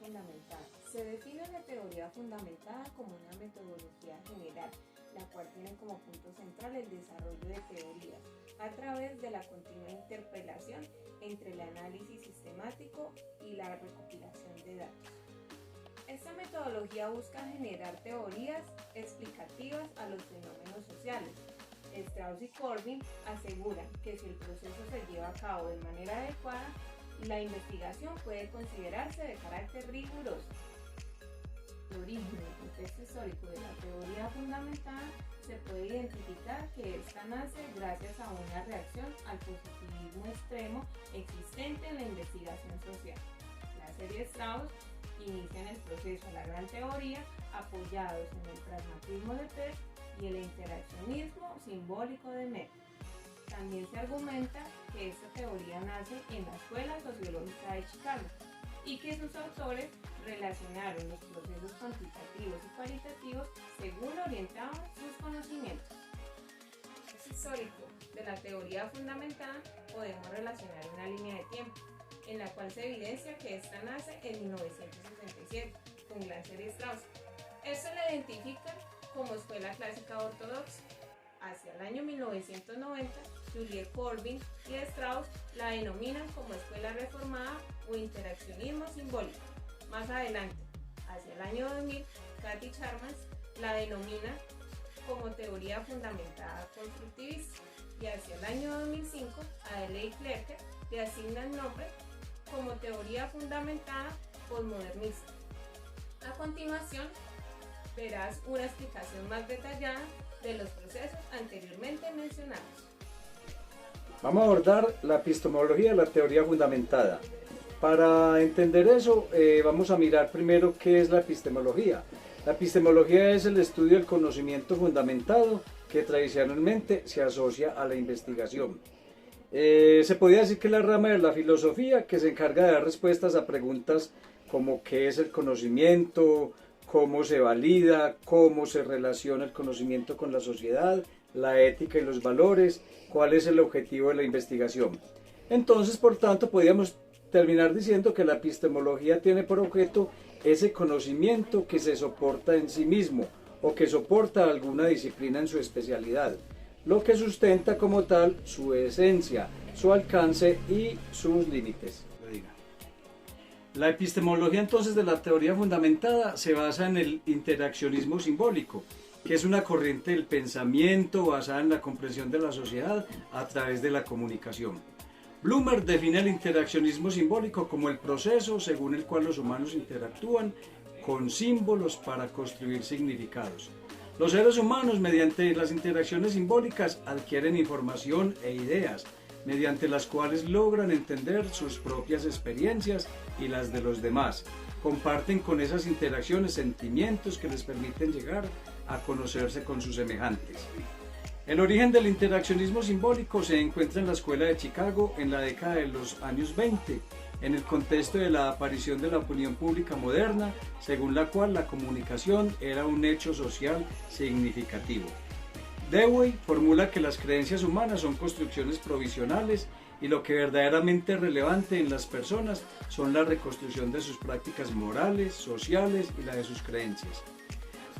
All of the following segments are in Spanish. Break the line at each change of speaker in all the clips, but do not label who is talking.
fundamentada. Se define la teoría fundamentada como una metodología general, la cual tiene como punto central el desarrollo de teorías a través de la continua interpelación entre el análisis sistemático y la recopilación de datos. Esta metodología busca generar teorías explicativas a los fenómenos sociales. Strauss y Corbin aseguran que si el proceso se lleva a cabo de manera adecuada, la investigación puede considerarse de carácter riguroso. El origen del contexto histórico de la teoría fundamentada se puede identificar que esta nace gracias a una reacción al positivismo extremo existente en la investigación social. La serie Strauss inicia en el proceso la gran teoría apoyados en el pragmatismo de Peirce y el interaccionismo simbólico de Metz. También se argumenta que esta teoría nace en la Escuela Sociológica de Chicago y que sus autores relacionaron los procesos cuantitativos y cualitativos según orientaban sus conocimientos. Es histórico de la teoría fundamentada podemos relacionar una línea de tiempo en la cual se evidencia que esta nace en 1967 con Glasser y Strauss. Esto la identifica como escuela clásica ortodoxa. Hacia el año 1990, Juliet Corbin y Strauss la denominan como escuela reformada o interaccionismo simbólico. Más adelante, hacia el año 2000, Kathy Charmans la denomina como teoría fundamentada constructivista y hacia el año 2005, Adelaide Klerker le asigna el nombre como teoría fundamentada posmodernista. A continuación, verás una explicación más detallada de los procesos anteriormente mencionados.
Vamos a abordar la epistemología de la teoría fundamentada. Para entender eso, vamos a mirar primero qué es la epistemología. La epistemología es el estudio del conocimiento fundamentado que tradicionalmente se asocia a la investigación. Se podría decir que es la rama de la filosofía que se encarga de dar respuestas a preguntas como qué es el conocimiento, cómo se valida, cómo se relaciona el conocimiento con la sociedad, la ética y los valores, cuál es el objetivo de la investigación. Entonces, por tanto, podríamos terminar diciendo que la epistemología tiene por objeto ese conocimiento que se soporta en sí mismo o que soporta alguna disciplina en su especialidad, lo que sustenta como tal su esencia, su alcance y sus límites. La epistemología entonces de la teoría fundamentada se basa en el interaccionismo simbólico, que es una corriente del pensamiento basada en la comprensión de la sociedad a través de la comunicación. Blumer define el interaccionismo simbólico como el proceso según el cual los humanos interactúan con símbolos para construir significados. Los seres humanos, mediante las interacciones simbólicas, adquieren información e ideas, mediante las cuales logran entender sus propias experiencias y las de los demás. Comparten con esas interacciones sentimientos que les permiten llegar a conocerse con sus semejantes. El origen del interaccionismo simbólico se encuentra en la Escuela de Chicago en la década de los años 20, en el contexto de la aparición de la opinión pública moderna, según la cual la comunicación era un hecho social significativo. Dewey formula que las creencias humanas son construcciones provisionales y lo que verdaderamente es relevante en las personas son la reconstrucción de sus prácticas morales, sociales y la de sus creencias.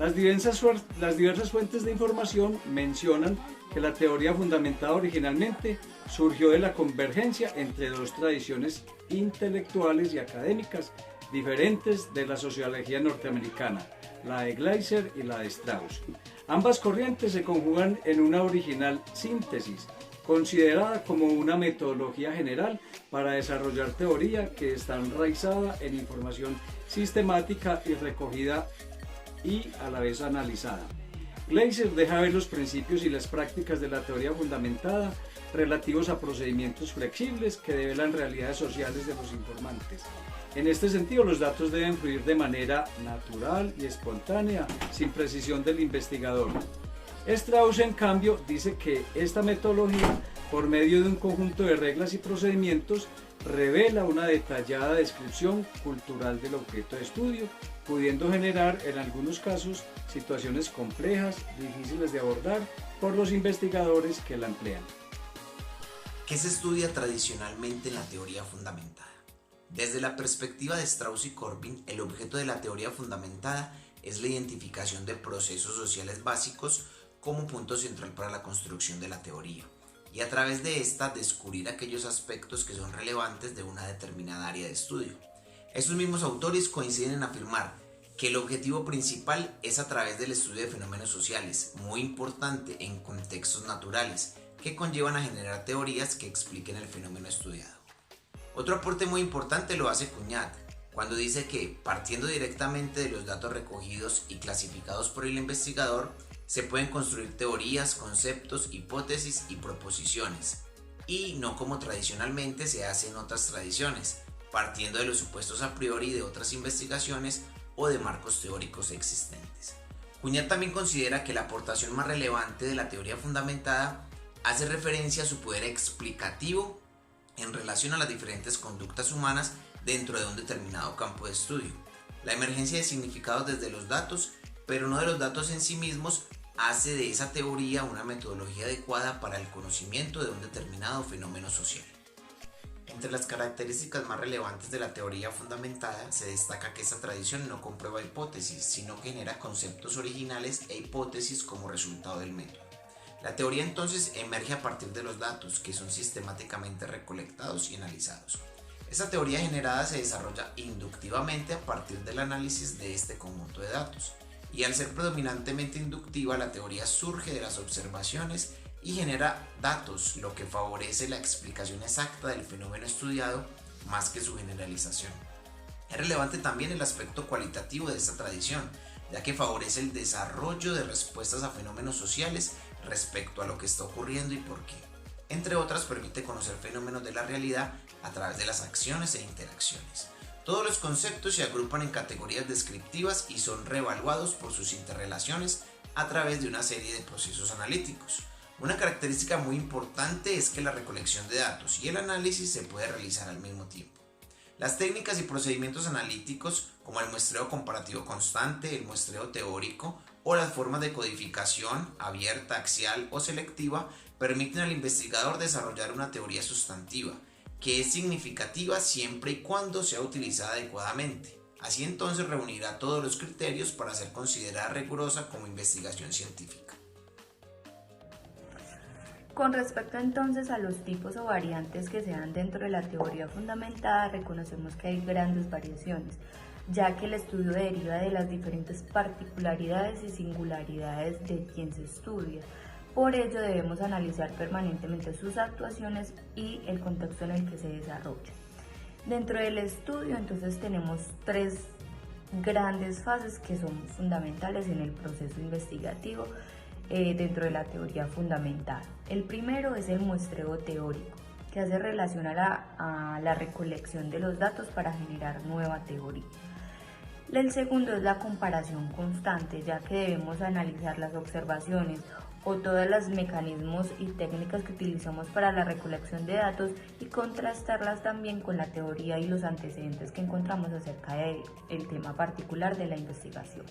Las diversas fuentes de información mencionan que la teoría fundamentada originalmente surgió de la convergencia entre dos tradiciones intelectuales y académicas diferentes de la sociología norteamericana, la de Glasser y la de Strauss. Ambas corrientes se conjugan en una original síntesis, considerada como una metodología general para desarrollar teoría que está enraizada en información sistemática y recogida y a la vez analizada. Glasser deja ver los principios y las prácticas de la teoría fundamentada relativos a procedimientos flexibles que develan realidades sociales de los informantes. En este sentido, los datos deben fluir de manera natural y espontánea, sin precisión del investigador. Strauss, en cambio, dice que esta metodología, por medio de un conjunto de reglas y procedimientos, revela una detallada descripción cultural del objeto de estudio, pudiendo generar, en algunos casos, situaciones complejas, difíciles de abordar por los investigadores que la emplean.
¿Qué se estudia tradicionalmente en la teoría fundamentada? Desde la perspectiva de Strauss y Corbin, el objeto de la teoría fundamentada es la identificación de procesos sociales básicos como punto central para la construcción de la teoría, y a través de esta descubrir aquellos aspectos que son relevantes de una determinada área de estudio. Estos mismos autores coinciden en afirmar que el objetivo principal es a través del estudio de fenómenos sociales, muy importante en contextos naturales, que conllevan a generar teorías que expliquen el fenómeno estudiado. Otro aporte muy importante lo hace Cugnat, cuando dice que, partiendo directamente de los datos recogidos y clasificados por el investigador, se pueden construir teorías, conceptos, hipótesis y proposiciones, y no como tradicionalmente se hace en otras tradiciones, partiendo de los supuestos a priori de otras investigaciones o de marcos teóricos existentes. Cugnat también considera que la aportación más relevante de la teoría fundamentada hace referencia a su poder explicativo en relación a las diferentes conductas humanas dentro de un determinado campo de estudio. La emergencia de significados desde los datos, pero no de los datos en sí mismos, hace de esa teoría una metodología adecuada para el conocimiento de un determinado fenómeno social. Entre las características más relevantes de la teoría fundamentada se destaca que esta tradición no comprueba hipótesis, sino que genera conceptos originales e hipótesis como resultado del método. La teoría entonces emerge a partir de los datos, que son sistemáticamente recolectados y analizados. Esta teoría generada se desarrolla inductivamente a partir del análisis de este conjunto de datos, y al ser predominantemente inductiva, la teoría surge de las observaciones y genera datos, lo que favorece la explicación exacta del fenómeno estudiado más que su generalización. Es relevante también el aspecto cualitativo de esta tradición, ya que favorece el desarrollo de respuestas a fenómenos sociales respecto a lo que está ocurriendo y por qué. Entre otras, permite conocer fenómenos de la realidad a través de las acciones e interacciones. Todos los conceptos se agrupan en categorías descriptivas y son reevaluados por sus interrelaciones a través de una serie de procesos analíticos. Una característica muy importante es que la recolección de datos y el análisis se puede realizar al mismo tiempo. Las técnicas y procedimientos analíticos, como el muestreo comparativo constante, el muestreo teórico o las formas de codificación abierta, axial o selectiva, permiten al investigador desarrollar una teoría sustantiva, que es significativa siempre y cuando sea utilizada adecuadamente. Así entonces reunirá todos los criterios para ser considerada rigurosa como investigación científica.
Con respecto entonces a los tipos o variantes que se dan dentro de la teoría fundamentada, reconocemos que hay grandes variaciones, ya que el estudio deriva de las diferentes particularidades y singularidades de quien se estudia. Por ello debemos analizar permanentemente sus actuaciones y el contexto en el que se desarrolla. Dentro del estudio entonces tenemos tres grandes fases que son fundamentales en el proceso investigativo dentro de la teoría fundamental. El primero es el muestreo teórico, que hace relación a la recolección de los datos para generar nueva teoría. El segundo es la comparación constante, ya que debemos analizar las observaciones o todos los mecanismos y técnicas que utilizamos para la recolección de datos y contrastarlas también con la teoría y los antecedentes que encontramos acerca del tema particular de la investigación.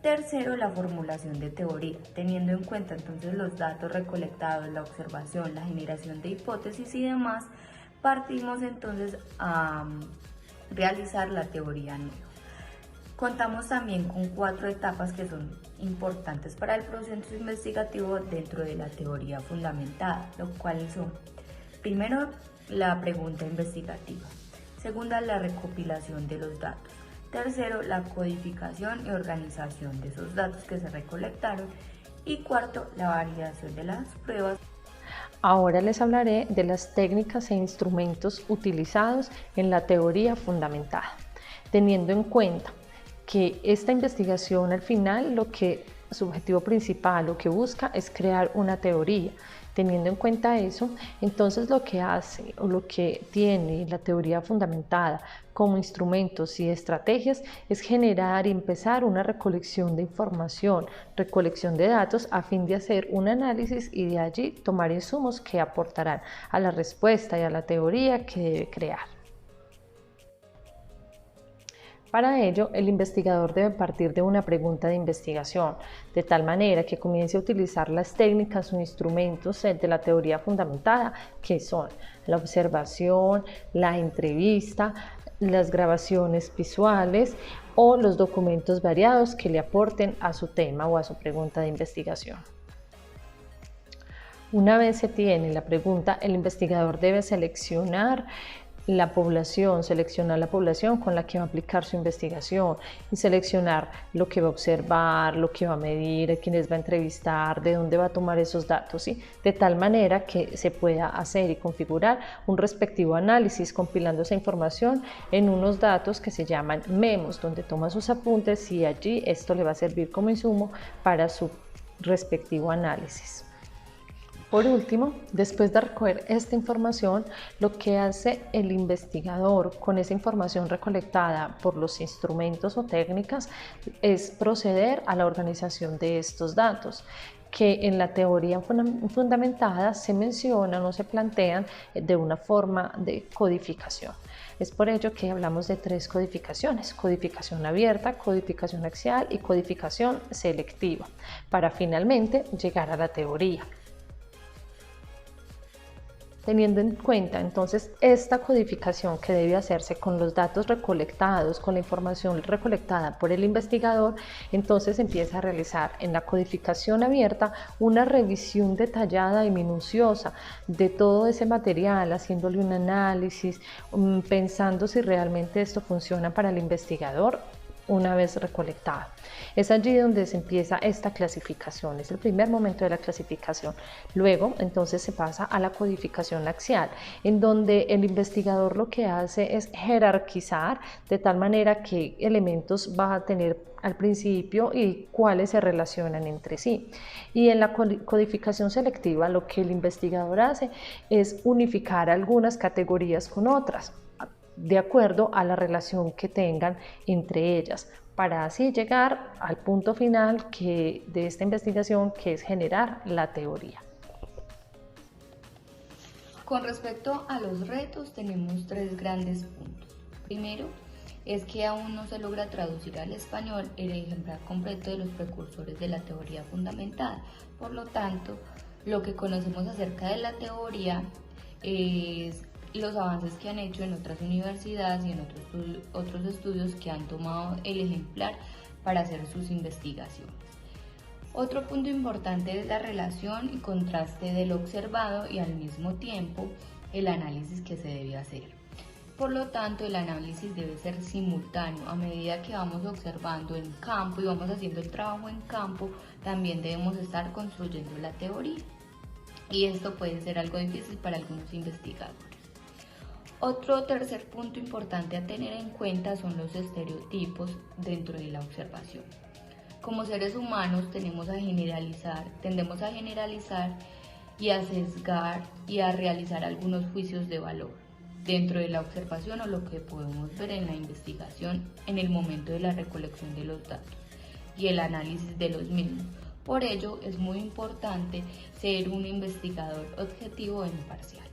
Tercero, la formulación de teoría, teniendo en cuenta entonces los datos recolectados, la observación, la generación de hipótesis y demás, partimos entonces a realizar la teoría nueva. Contamos también con 4 etapas que son importantes para el proceso investigativo dentro de la teoría fundamentada, los cuales son: primero, la pregunta investigativa; segunda, la recopilación de los datos; tercero, la codificación y organización de esos datos que se recolectaron; y cuarto, la validación de las pruebas.
Ahora les hablaré de las técnicas e instrumentos utilizados en la teoría fundamentada, teniendo en cuenta que esta investigación al final su objetivo principal, lo que busca es crear una teoría. Teniendo en cuenta eso, entonces lo que hace o lo que tiene la teoría fundamentada como instrumentos y estrategias es generar y empezar una recolección de información, recolección de datos a fin de hacer un análisis y de allí tomar insumos que aportarán a la respuesta y a la teoría que debe crear. Para ello, el investigador debe partir de una pregunta de investigación, de tal manera que comience a utilizar las técnicas o instrumentos de la teoría fundamentada, que son la observación, la entrevista, las grabaciones visuales o los documentos variados que le aporten a su tema o a su pregunta de investigación. Una vez se tiene la pregunta, el investigador debe seleccionar la población con la que va a aplicar su investigación y seleccionar lo que va a observar, lo que va a medir, a quiénes va a entrevistar, de dónde va a tomar esos datos, ¿sí? De tal manera que se pueda hacer y configurar un respectivo análisis compilando esa información en unos datos que se llaman memos, donde toma sus apuntes y allí esto le va a servir como insumo para su respectivo análisis. Por último, después de recoger esta información, lo que hace el investigador con esa información recolectada por los instrumentos o técnicas es proceder a la organización de estos datos, que en la teoría fundamentada se mencionan o se plantean de una forma de codificación. Es por ello que hablamos de 3 codificaciones: codificación abierta, codificación axial y codificación selectiva, para finalmente llegar a la teoría. Teniendo en cuenta entonces esta codificación que debe hacerse con los datos recolectados, con la información recolectada por el investigador, entonces empieza a realizar en la codificación abierta una revisión detallada y minuciosa de todo ese material, haciéndole un análisis, pensando si realmente esto funciona para el investigador una vez recolectado. Es allí donde se empieza esta clasificación, es el primer momento de la clasificación. Luego, entonces, se pasa a la codificación axial, en donde el investigador lo que hace es jerarquizar de tal manera qué elementos va a tener al principio y cuáles se relacionan entre sí. Y en la codificación selectiva lo que el investigador hace es unificar algunas categorías con otras, de acuerdo a la relación que tengan entre ellas, para así llegar al punto final de esta investigación, que es generar la teoría.
Con respecto a los retos, tenemos 3 grandes puntos. Primero, es que aún no se logra traducir al español el ejemplar completo de los precursores de la teoría fundamentada. Por lo tanto, lo que conocemos acerca de la teoría es los avances que han hecho en otras universidades y en otros estudios que han tomado el ejemplar para hacer sus investigaciones. Otro punto importante es la relación y contraste del observado y al mismo tiempo el análisis que se debe hacer. Por lo tanto, el análisis debe ser simultáneo. A medida que vamos observando en campo y vamos haciendo el trabajo en campo, también debemos estar construyendo la teoría. Y esto puede ser algo difícil para algunos investigadores. Otro tercer punto importante a tener en cuenta son los estereotipos dentro de la observación. Como seres humanos tendemos a generalizar y a sesgar y a realizar algunos juicios de valor dentro de la observación o lo que podemos ver en la investigación en el momento de la recolección de los datos y el análisis de los mismos. Por ello es muy importante ser un investigador objetivo e imparcial.